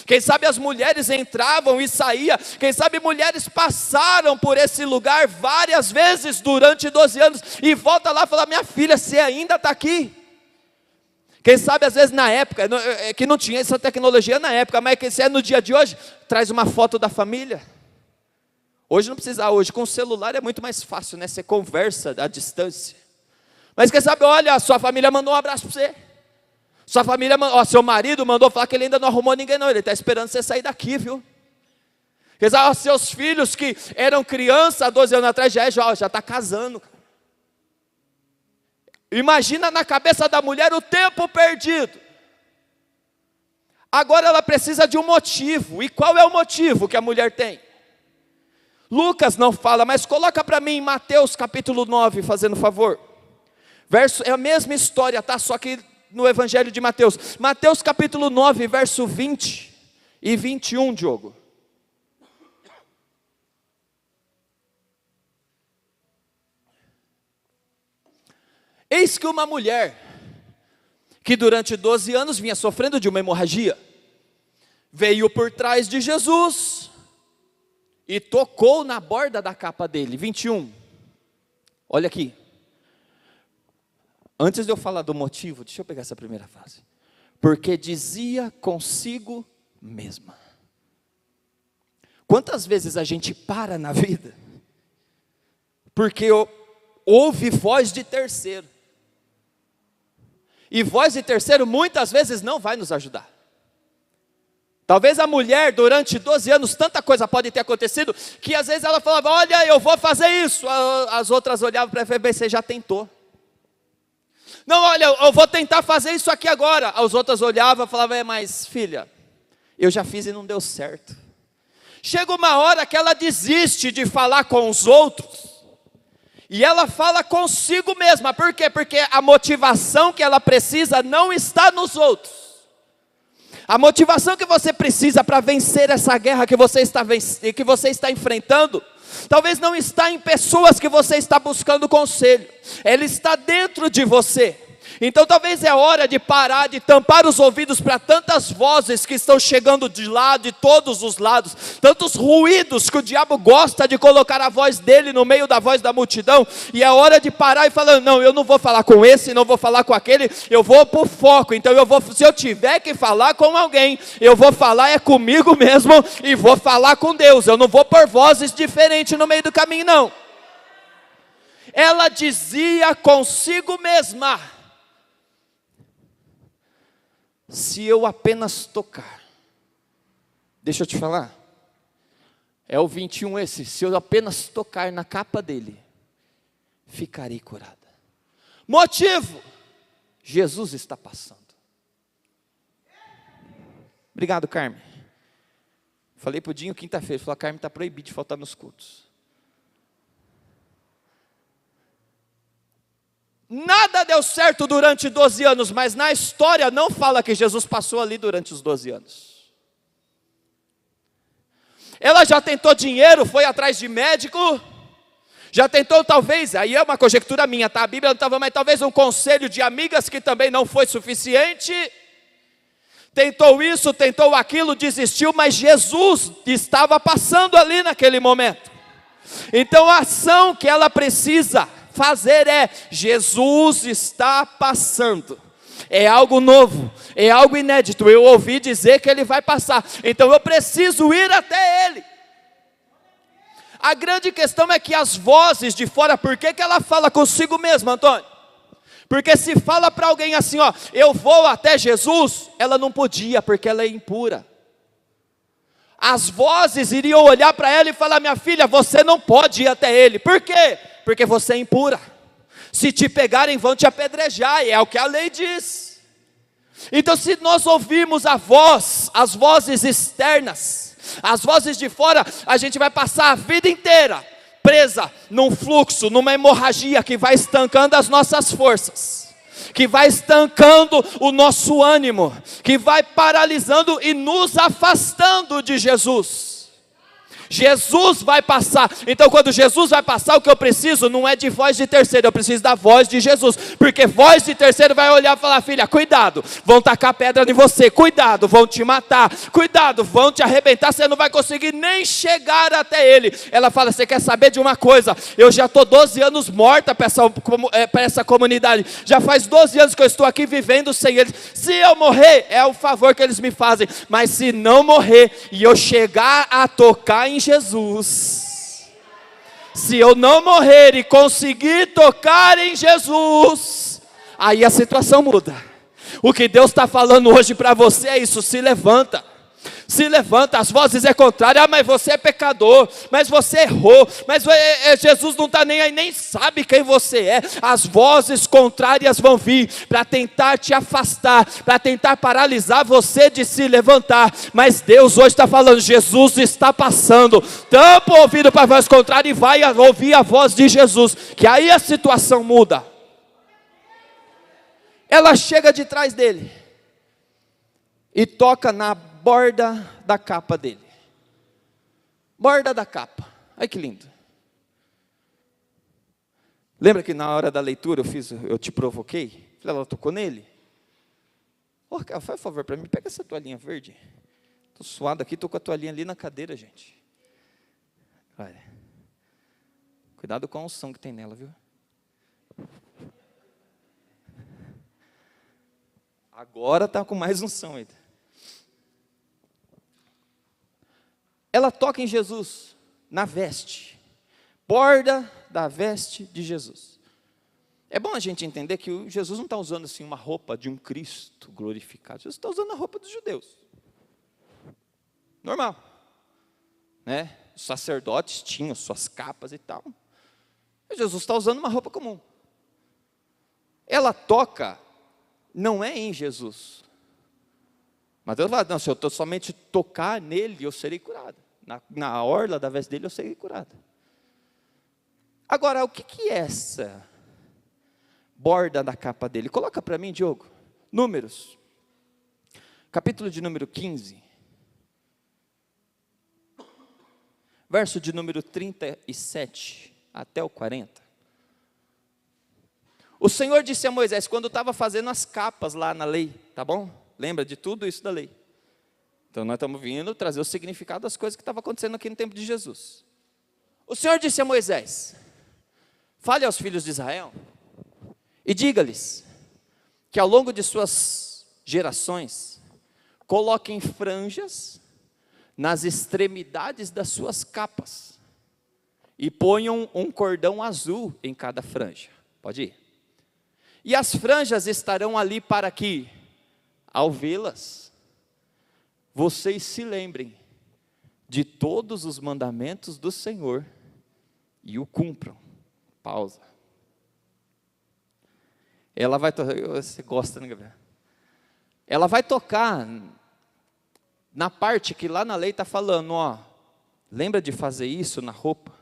Quem sabe as mulheres entravam e saíam, quem sabe mulheres passaram por esse lugar várias vezes durante 12 anos, e volta lá e fala, minha filha, você ainda está aqui? Quem sabe às vezes na época, que não tinha essa tecnologia na época, mas que se é no dia de hoje, traz uma foto da família. Hoje não precisa, hoje com o celular é muito mais fácil, né? Você conversa à distância. Mas quem sabe, olha, sua família mandou um abraço para você. Sua família, seu marido mandou falar que ele ainda não arrumou ninguém não, ele está esperando você sair daqui, viu? Quer dizer, seus filhos que eram crianças há 12 anos atrás, já está casando. Imagina na cabeça da mulher o tempo perdido. Agora ela precisa de um motivo. E qual é o motivo que a mulher tem? Lucas não fala, mas coloca para mim em Mateus capítulo 9, fazendo favor. É a mesma história, tá? Só que no Evangelho de Mateus. Mateus capítulo 9, verso 20 e 21, Diogo. Eis que uma mulher, que durante 12 anos vinha sofrendo de uma hemorragia, veio por trás de Jesus e tocou na borda da capa dele. 21, olha aqui. Antes de eu falar do motivo, deixa eu pegar essa primeira frase. Porque dizia consigo mesma. Quantas vezes a gente para na vida, porque ouve voz de terceiro. E voz de terceiro muitas vezes não vai nos ajudar. Talvez a mulher durante 12 anos, tanta coisa pode ter acontecido, que às vezes ela falava, olha, eu vou fazer isso. As outras olhavam para ela e você já tentou. Não, olha, eu vou tentar fazer isso aqui agora. As outras olhavam e falavam, mas filha, eu já fiz e não deu certo. Chega uma hora que ela desiste de falar com os outros, e ela fala consigo mesma. Por quê? Porque a motivação que ela precisa não está nos outros. A motivação que você precisa para vencer essa guerra que você está enfrentando, talvez não está em pessoas que você está buscando conselho. Ela está dentro de você. Então talvez é hora de parar, de tampar os ouvidos para tantas vozes que estão chegando de lá, de todos os lados, tantos ruídos que o diabo gosta de colocar a voz dele no meio da voz da multidão, e é hora de parar e falar, não, eu não vou falar com esse, não vou falar com aquele, eu vou por foco. Então se eu tiver que falar com alguém, eu vou falar é comigo mesmo, e vou falar com Deus, eu não vou pôr vozes diferentes no meio do caminho não. Ela dizia consigo mesma, se eu apenas tocar, deixa eu te falar, é o 21 esse, se eu apenas tocar na capa dele, ficarei curada. Motivo, Jesus está passando. Obrigado, Carmen. Falei para o Dinho quinta-feira, falou, a Carmen está proibido de faltar nos cultos. Nada deu certo durante 12 anos, mas na história não fala que Jesus passou ali durante os 12 anos. Ela já tentou dinheiro, foi atrás de médico, já tentou talvez, aí é uma conjectura minha, tá? A Bíblia não estava, mas talvez um conselho de amigas que também não foi suficiente. Tentou isso, tentou aquilo, desistiu, mas Jesus estava passando ali naquele momento. Então a ação que ela precisa fazer é: Jesus está passando. É algo novo, é algo inédito. Eu ouvi dizer que ele vai passar, então eu preciso ir até ele. A grande questão é que as vozes de fora, por que ela fala consigo mesma, Antônio? Porque se fala para alguém assim, ó, eu vou até Jesus, ela não podia, porque ela é impura. As vozes iriam olhar para ela e falar: minha filha, você não pode ir até ele. Por quê? Porque você é impura. Se te pegarem, vão te apedrejar, e é o que a lei diz. Então, se nós ouvirmos a voz, as vozes externas, as vozes de fora, a gente vai passar a vida inteira presa num fluxo, numa hemorragia que vai estancando as nossas forças, que vai estancando o nosso ânimo, que vai paralisando e nos afastando de Jesus. Jesus vai passar. Então quando Jesus vai passar, o que eu preciso não é de voz de terceiro, eu preciso da voz de Jesus. Porque voz de terceiro vai olhar e falar: filha, cuidado, vão tacar pedra em você, cuidado, vão te matar, cuidado, vão te arrebentar, você não vai conseguir nem chegar até ele. Ela fala: você quer saber de uma coisa? Eu já estou 12 anos morta para essa comunidade, já faz 12 anos que eu estou aqui vivendo sem eles. Se eu morrer, é o favor que eles me fazem, mas se não morrer e eu chegar a tocar em Jesus, se eu não morrer e conseguir tocar em Jesus, aí a situação muda. O que Deus está falando hoje para você é isso: se levanta. Se levanta, as vozes é contrária: ah, mas você é pecador, mas você errou, mas Jesus não está nem aí, nem sabe quem você é. As vozes contrárias vão vir para tentar te afastar, para tentar paralisar você de se levantar. Mas Deus hoje está falando: Jesus está passando. Tampa o ouvido para a voz contrária e vai ouvir a voz de Jesus, que aí a situação muda. Ela chega de trás dele e toca na borda da capa dele. Borda da capa. Ai, que lindo. Lembra que na hora da leitura eu te provoquei? Ela tocou nele. Oh, cara, faz um favor para mim, pega essa toalhinha verde. Estou suado aqui, estou com a toalhinha ali na cadeira, gente. Olha. Cuidado com a unção que tem nela, viu? Agora está com mais unção ainda. Ela toca em Jesus, na veste, borda da veste de Jesus. É bom a gente entender que Jesus não está usando assim uma roupa de um Cristo glorificado. Jesus está usando a roupa dos judeus. Normal. Né? Os sacerdotes tinham suas capas e tal. Mas Jesus está usando uma roupa comum. Ela toca, não é em Jesus. Mas Deus fala: não, se eu somente tocar nele, eu serei curado. Na orla da veste dele, eu serei curado. Agora, o que é essa borda da capa dele? Coloca para mim, Diogo. Números. Capítulo de número 15. Verso de número 37 até o 40. O Senhor disse a Moisés, quando estava fazendo as capas lá na lei, tá bom? Lembra de tudo isso da lei. Então nós estamos vindo trazer o significado das coisas que estavam acontecendo aqui no tempo de Jesus. O Senhor disse a Moisés: fale aos filhos de Israel e diga-lhes que ao longo de suas gerações coloquem franjas nas extremidades das suas capas e ponham um cordão azul em cada franja. Pode ir. E as franjas estarão ali para que, ao vê-las, vocês se lembrem de todos os mandamentos do Senhor e o cumpram. Pausa. Ela vai tocar, você gosta, né, Gabriel? Ela vai tocar na parte que lá na lei está falando, ó, lembra de fazer isso na roupa,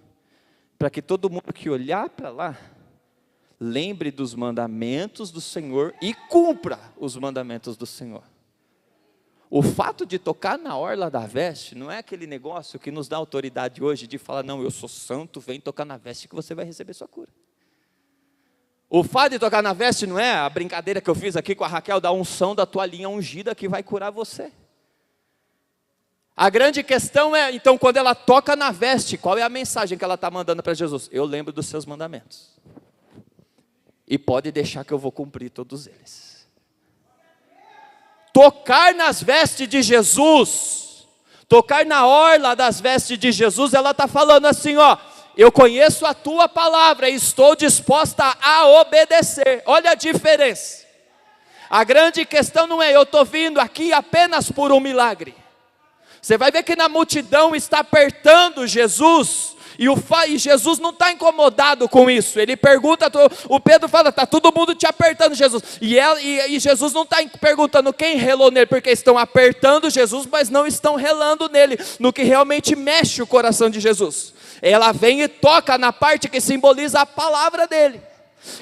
para que todo mundo que olhar para lá, lembre dos mandamentos do Senhor e cumpra os mandamentos do Senhor. O fato de tocar na orla da veste não é aquele negócio que nos dá autoridade hoje de falar, não, eu sou santo, vem tocar na veste que você vai receber sua cura. O fato de tocar na veste não é a brincadeira que eu fiz aqui com a Raquel da unção da toalhinha ungida que vai curar você. A grande questão é, então, quando ela toca na veste, qual é a mensagem que ela está mandando para Jesus? Eu lembro dos seus mandamentos. E pode deixar que eu vou cumprir todos eles. Tocar nas vestes de Jesus, tocar na orla das vestes de Jesus, ela está falando assim, ó, eu conheço a tua palavra e estou disposta a obedecer. Olha a diferença. A grande questão não é, eu estou vindo aqui apenas por um milagre. Você vai ver que na multidão está apertando Jesus, e Jesus não está incomodado com isso. Ele pergunta, o Pedro fala, está todo mundo te apertando, Jesus. E Jesus não está perguntando quem relou nele, porque estão apertando Jesus, mas não estão relando nele, no que realmente mexe o coração de Jesus. Ela vem e toca na parte que simboliza a palavra dele,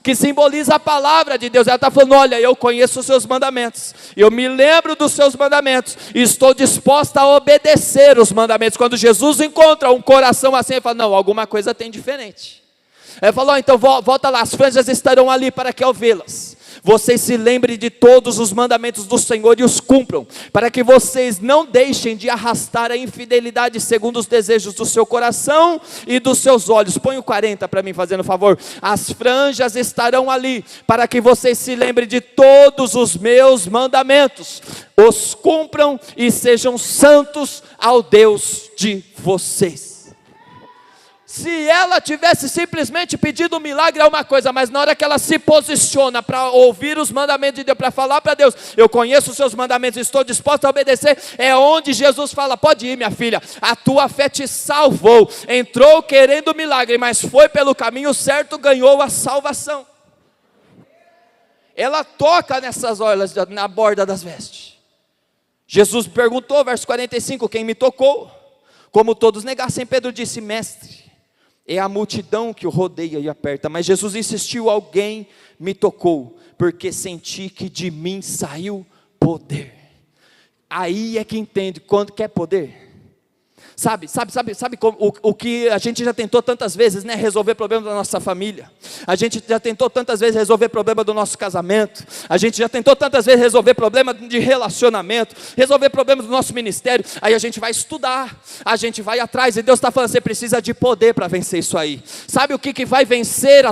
que simboliza a palavra de Deus. Ela está falando, olha, eu conheço os seus mandamentos, eu me lembro dos seus mandamentos, e estou disposta a obedecer os mandamentos. Quando Jesus encontra um coração assim, ele fala, não, alguma coisa tem diferente. Ele falou, então volta lá, as franjas estarão ali para que eu vê-las. Vocês se lembrem de todos os mandamentos do Senhor e os cumpram, para que vocês não deixem de arrastar a infidelidade segundo os desejos do seu coração e dos seus olhos. Põe o 40 para mim, fazendo favor. As franjas estarão ali, para que vocês se lembrem de todos os meus mandamentos, os cumpram e sejam santos ao Deus de vocês. Se ela tivesse simplesmente pedido um milagre é uma coisa, mas na hora que ela se posiciona para ouvir os mandamentos de Deus, para falar para Deus, eu conheço os seus mandamentos, estou disposto a obedecer, é onde Jesus fala, pode ir minha filha, a tua fé te salvou. Entrou querendo milagre, mas foi pelo caminho certo, ganhou a salvação. Ela toca nessas orlas, na borda das vestes. Jesus perguntou, verso 45, quem me tocou? Como todos negassem, Pedro disse, mestre, é a multidão que o rodeia e aperta. Mas Jesus insistiu, alguém me tocou, porque senti que de mim saiu poder. Aí é que entende quando quer poder. Sabe o que a gente já tentou tantas vezes, né? Resolver problemas da nossa família. A gente já tentou tantas vezes resolver problema do nosso casamento. A gente já tentou tantas vezes resolver problema de relacionamento, resolver problemas do nosso ministério. Aí a gente vai estudar, a gente vai atrás, e Deus está falando, você precisa de poder para vencer isso aí. Sabe o que vai vencer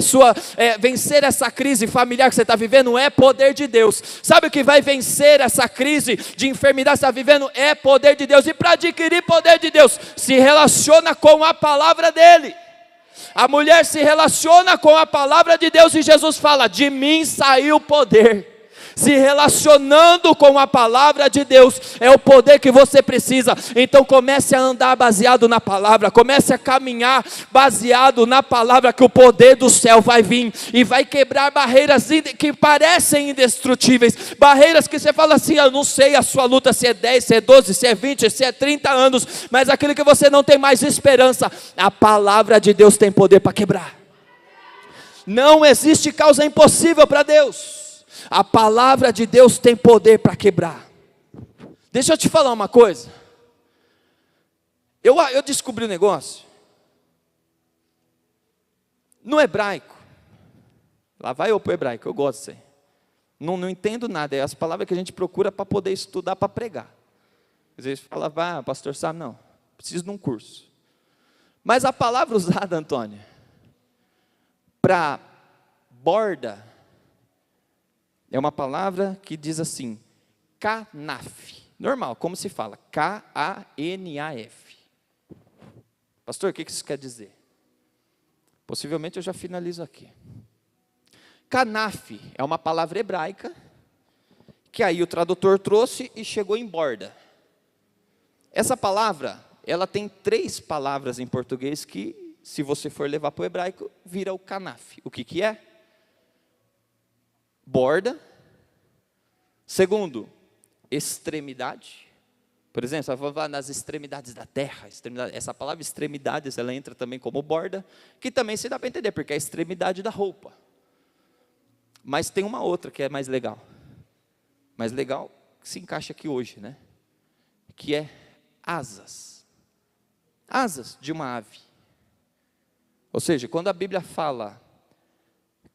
vencer essa crise familiar que você está vivendo? É poder de Deus. Sabe o que vai vencer essa crise de enfermidade que você está vivendo? É poder de Deus. E para adquirir poder de Deus, se relaciona com a palavra dele. A mulher se relaciona com a palavra de Deus e Jesus fala, de mim saiu poder. Se relacionando com a palavra de Deus é o poder que você precisa. Então comece a andar baseado na palavra, comece a caminhar baseado na palavra, que o poder do céu vai vir e vai quebrar barreiras que parecem indestrutíveis, barreiras que você fala assim, eu não sei a sua luta, se é 10, se é 12, se é 20, se é 30 anos, mas aquilo que você não tem mais esperança, a palavra de Deus tem poder para quebrar. Não existe causa impossível para Deus. A palavra de Deus tem poder para quebrar. Deixa eu te falar uma coisa. Eu descobri um negócio. No hebraico. Lá vai eu para o hebraico, eu gosto disso aí. Não entendo nada, é as palavras que a gente procura para poder estudar, para pregar. Às vezes fala, pastor sabe, não, preciso de um curso. Mas a palavra usada, Antônio, para borda, é uma palavra que diz assim, canaf. Normal, como se fala? K-A-N-A-F. Pastor, o que isso quer dizer? Possivelmente eu já finalizo aqui. Canaf é uma palavra hebraica, que aí o tradutor trouxe e chegou em borda. Essa palavra, ela tem 3 palavras em português que, se você for levar para o hebraico, vira o canaf. O que é? Borda. Segundo, extremidade. Por exemplo, você vai falar nas extremidades da terra. Essa palavra extremidades, ela entra também como borda, que também se dá para entender, porque é a extremidade da roupa. Mas tem uma outra que é mais legal. Mais legal que se encaixa aqui hoje, né? Que é asas. Asas de uma ave. Ou seja, quando a Bíblia fala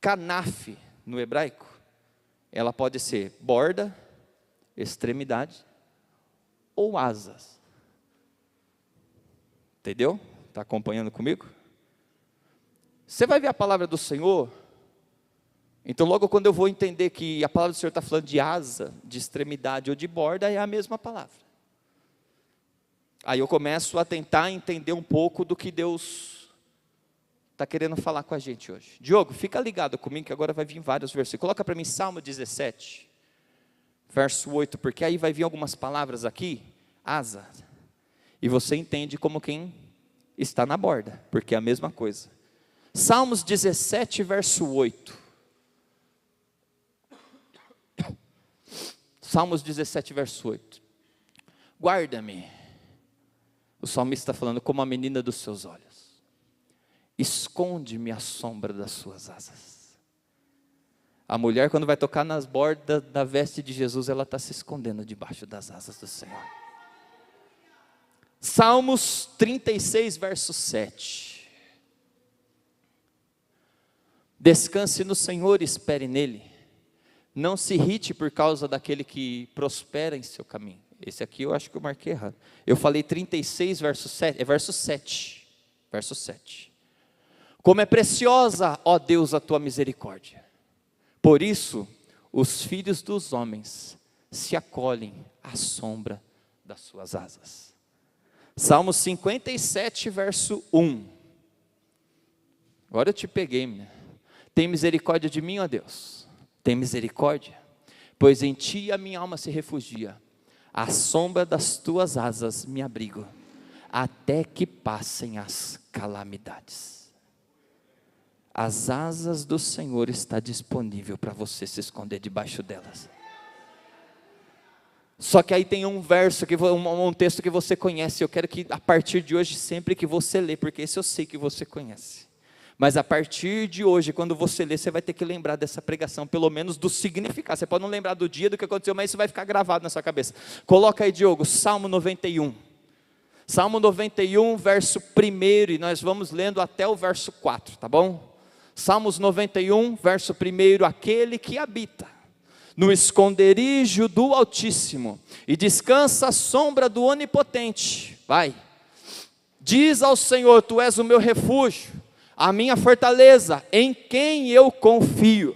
canaf no hebraico, ela pode ser borda, extremidade ou asas. Entendeu? Está acompanhando comigo? Você vai ver a palavra do Senhor. Então logo quando eu vou entender que a palavra do Senhor está falando de asa, de extremidade ou de borda, é a mesma palavra. Aí eu começo a tentar entender um pouco do que Deus está querendo falar com a gente hoje. Diogo, fica ligado comigo que agora vai vir vários versículos. Coloca para mim Salmo 17, verso 8, porque aí vai vir algumas palavras aqui, asa, e você entende como quem está na borda, porque é a mesma coisa. Salmos 17, verso 8. Salmos 17, verso 8. Guarda-me, o salmista está falando, como a menina dos seus olhos. Esconde-me à sombra das suas asas. A mulher, quando vai tocar nas bordas da veste de Jesus, ela está se escondendo debaixo das asas do Senhor. Salmos 36, verso 7. Descanse no Senhor e espere nele. Não se irrite por causa daquele que prospera em seu caminho. Esse aqui eu acho que eu marquei errado. Eu falei 36, verso 7. É verso 7. Verso 7. Como é preciosa, ó Deus, a tua misericórdia. Por isso, os filhos dos homens se acolhem à sombra das suas asas. Salmo 57, verso 1. Agora eu te peguei, minha. Tem misericórdia de mim, ó Deus. Tem misericórdia, pois em ti a minha alma se refugia. À sombra das tuas asas me abrigo, até que passem as calamidades. As asas do Senhor está disponível para você se esconder debaixo delas. Só que aí tem um verso, um texto que você conhece. Eu quero que a partir de hoje, sempre que você lê, porque esse eu sei que você conhece. Mas a partir de hoje, quando você ler, você vai ter que lembrar dessa pregação, pelo menos do significado. Você pode não lembrar do dia, do que aconteceu, mas isso vai ficar gravado na sua cabeça. Coloca aí, Diogo, Salmo 91. Salmo 91, verso 1, e nós vamos lendo até o verso 4, tá bom? Salmos 91, verso 1, aquele que habita no esconderijo do Altíssimo e descansa à sombra do Onipotente. Vai. Diz ao Senhor, tu és o meu refúgio, a minha fortaleza, em quem eu confio.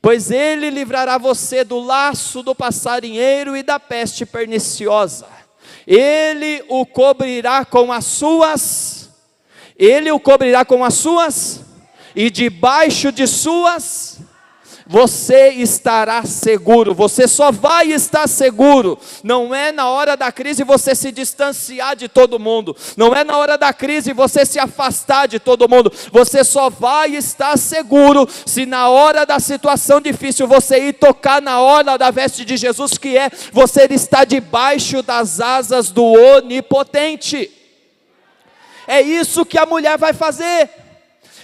Pois ele livrará você do laço do passarinheiro e da peste perniciosa. Ele o cobrirá com as suas, e debaixo de suas, você estará seguro. Você só vai estar seguro. Não é na hora da crise você se distanciar de todo mundo. Não é na hora da crise você se afastar de todo mundo. Você só vai estar seguro se na hora da situação difícil você ir tocar na orla da veste de Jesus, que é você estar debaixo das asas do Onipotente. É isso que a mulher vai fazer.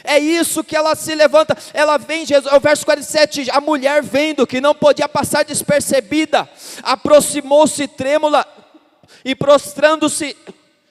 É isso que ela se levanta, ela vem, Jesus, o verso 47, a mulher vendo que não podia passar despercebida, aproximou-se trêmula e prostrando-se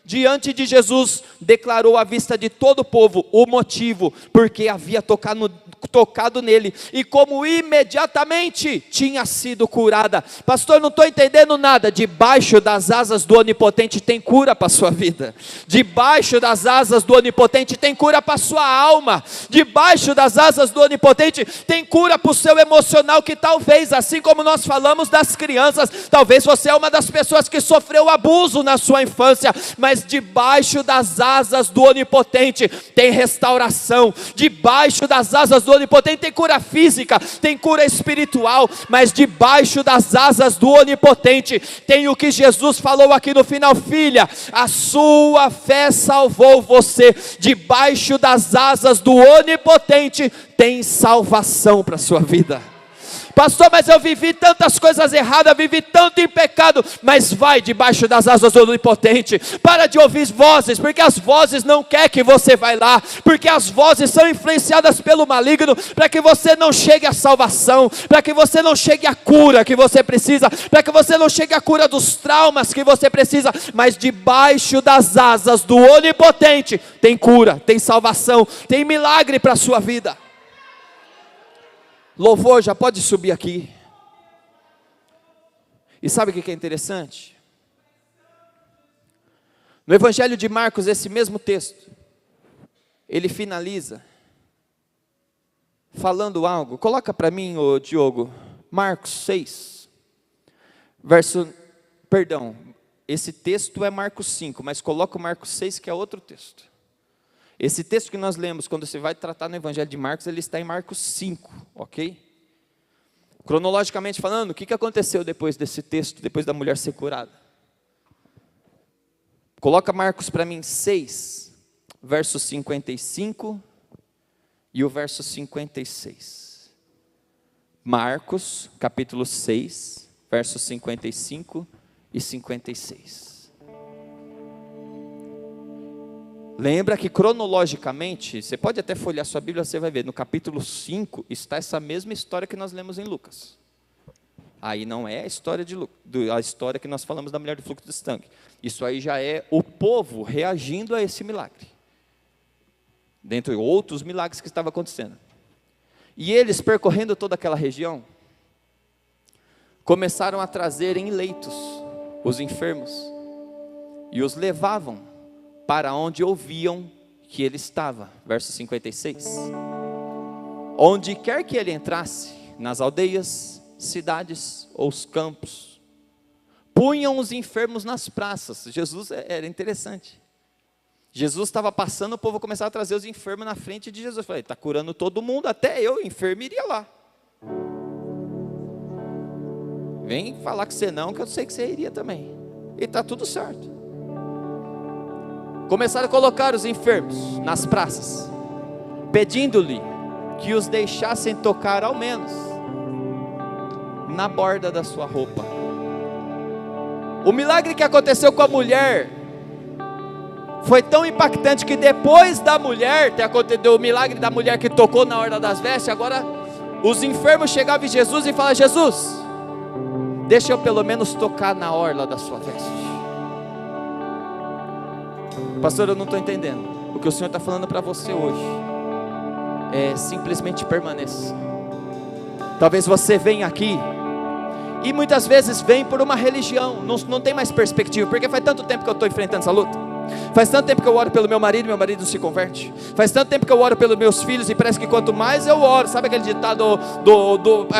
diante de Jesus, declarou à vista de todo o povo o motivo, porque havia tocado nele, e como imediatamente tinha sido curada. Pastor, não estou entendendo nada. Debaixo das asas do Onipotente tem cura para a sua vida. Debaixo das asas do Onipotente tem cura para a sua alma. Debaixo das asas do Onipotente tem cura para o seu emocional, que talvez, assim como nós falamos das crianças, talvez você é uma das pessoas que sofreu abuso na sua infância, mas debaixo das asas do Onipotente tem restauração. Debaixo das asas do Onipotente tem cura física, tem cura espiritual, mas debaixo das asas do Onipotente tem o que Jesus falou aqui no final: filha, a sua fé salvou você. Debaixo das asas do Onipotente tem salvação para a sua vida. Pastor, mas eu vivi tantas coisas erradas, vivi tanto em pecado. Mas vai debaixo das asas do Onipotente. Para de ouvir vozes, porque as vozes não querem que você vá lá, porque as vozes são influenciadas pelo maligno, para que você não chegue à salvação, para que você não chegue à cura que você precisa, para que você não chegue à cura dos traumas que você precisa. Mas debaixo das asas do Onipotente tem cura, tem salvação, tem milagre para a sua vida. Louvor, já pode subir aqui. E sabe o que é interessante? No Evangelho de Marcos, esse mesmo texto, ele finaliza falando algo. Coloca para mim, ô Diogo, Marcos 6, esse texto é Marcos 5, mas coloca o Marcos 6, que é outro texto. Esse texto que nós lemos, quando você vai tratar no Evangelho de Marcos, ele está em Marcos 5, ok? Cronologicamente falando, o que aconteceu depois desse texto, depois da mulher ser curada? Coloca Marcos para mim 6, verso 55 e o verso 56. Marcos, capítulo 6, versos 55 e 56. Lembra que cronologicamente, você pode até folhear sua Bíblia, você vai ver, no capítulo 5 está essa mesma história que nós lemos em Lucas. Aí não é a história a história que nós falamos da mulher do fluxo de sangue. Isso aí já é o povo reagindo a esse milagre, dentre outros milagres que estavam acontecendo. E eles, percorrendo toda aquela região, começaram a trazer em leitos os enfermos e os levavam para onde ouviam que ele estava. Verso 56. Onde quer que ele entrasse, nas aldeias, cidades ou os campos, punham os enfermos nas praças. Jesus era interessante. Jesus estava passando, o povo começava a trazer os enfermos na frente de Jesus. Eu falei, está curando todo mundo, até eu, enfermo, iria lá. Vem falar com você não, que eu sei que você iria também. E está tudo certo. Começaram a colocar os enfermos nas praças, pedindo-lhe que os deixassem tocar ao menos na borda da sua roupa. O milagre que aconteceu com a mulher foi tão impactante que depois da mulher ter acontecido o milagre da mulher que tocou na orla das vestes, agora os enfermos chegavam em Jesus e falavam, Jesus, deixa eu pelo menos tocar na orla da sua veste. Pastor, eu não estou entendendo. O que o Senhor está falando para você hoje é simplesmente permaneça. Talvez você venha aqui e muitas vezes vem por uma religião, não tem mais perspectiva, porque faz tanto tempo que eu estou enfrentando essa luta. Faz tanto tempo que eu oro pelo meu marido não se converte. Faz tanto tempo que eu oro pelos meus filhos e parece que quanto mais eu oro, sabe aquele ditado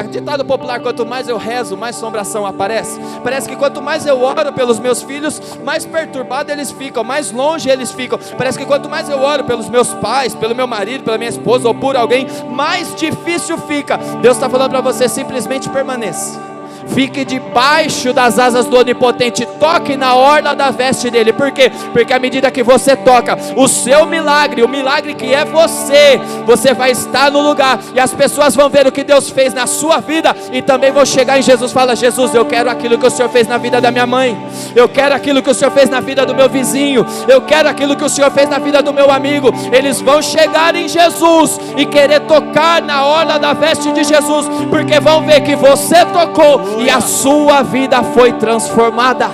ditado popular, quanto mais eu rezo, mais assombração aparece. Parece que quanto mais eu oro pelos meus filhos, mais perturbados eles ficam, mais longe eles ficam. Parece que quanto mais eu oro pelos meus pais, pelo meu marido, pela minha esposa ou por alguém, mais difícil fica. Deus está falando para você, simplesmente permaneça. Fique debaixo das asas do Onipotente, toque na orla da veste dele. Por quê? Porque à medida que você toca, o seu milagre, o milagre que é você vai estar no lugar, e as pessoas vão ver o que Deus fez na sua vida, e também vão chegar em Jesus e falar, Jesus, eu quero aquilo que o Senhor fez na vida da minha mãe, eu quero aquilo que o Senhor fez na vida do meu vizinho, eu quero aquilo que o Senhor fez na vida do meu amigo. Eles vão chegar em Jesus e querer tocar na orla da veste de Jesus, porque vão ver que você tocou e a sua vida foi transformada.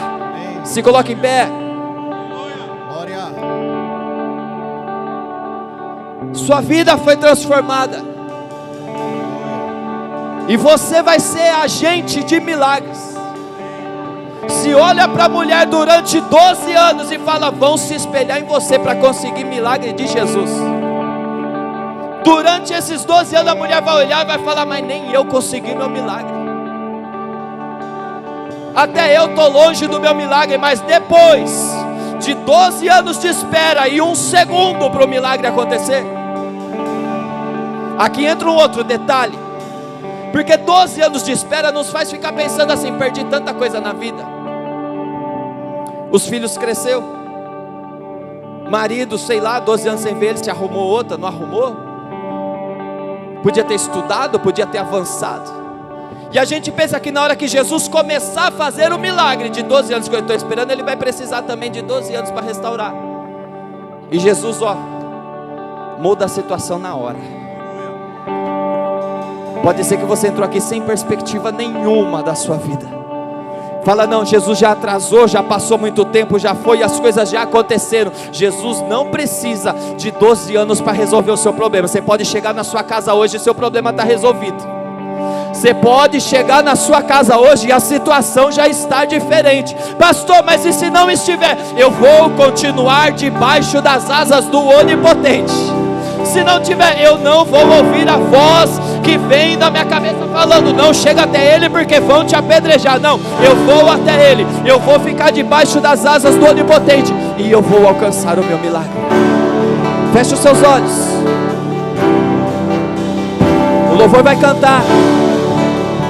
Se coloque em pé. Sua vida foi transformada. E você vai ser agente de milagres. Se olha para a mulher durante 12 anos e fala, vão se espelhar em você para conseguir milagre de Jesus. Durante esses 12 anos a mulher vai olhar e vai falar, mas nem eu consegui meu milagre. Até eu estou longe do meu milagre, mas depois de 12 anos de espera e 1 segundo para o milagre acontecer. Aqui entra um outro detalhe, porque 12 anos de espera nos faz ficar pensando assim, perdi tanta coisa na vida. Os filhos cresceu, marido, sei lá, 12 anos sem ver ele, se arrumou outra, não arrumou? Podia ter estudado, podia ter avançado. E a gente pensa que na hora que Jesus começar a fazer o milagre de 12 anos que eu estou esperando, Ele vai precisar também de 12 anos para restaurar. E Jesus, muda a situação na hora. Pode ser que você entrou aqui sem perspectiva nenhuma da sua vida. Fala, não, Jesus já atrasou, já passou muito tempo, já foi, as coisas já aconteceram. Jesus não precisa de 12 anos para resolver o seu problema. Você pode chegar na sua casa hoje e seu problema está resolvido. Você pode chegar na sua casa hoje e a situação já está diferente. Pastor, mas e se não estiver? Eu vou continuar debaixo das asas do Onipotente. Se não tiver, eu não vou ouvir a voz que vem da minha cabeça falando, não chega até ele porque vão te apedrejar. Não, eu vou até ele, eu vou ficar debaixo das asas do Onipotente e eu vou alcançar o meu milagre. Feche os seus olhos. O louvor vai cantar.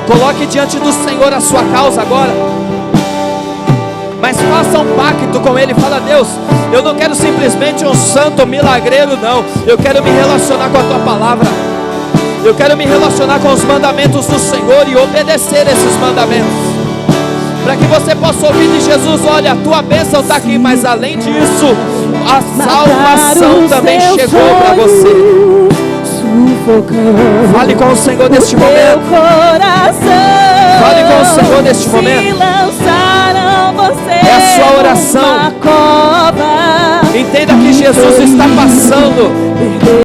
Coloque diante do Senhor a sua causa agora, mas faça um pacto com Ele. Fala, Deus, eu não quero simplesmente um santo milagreiro, não. Eu quero me relacionar com a Tua palavra. Eu quero me relacionar com os mandamentos do Senhor e obedecer esses mandamentos, para que você possa ouvir de Jesus, olha, a Tua bênção está aqui, mas além disso, a salvação também chegou para você. Fale com o Senhor neste momento. Fale com o Senhor neste momento. É a sua oração. Entenda que Jesus está passando.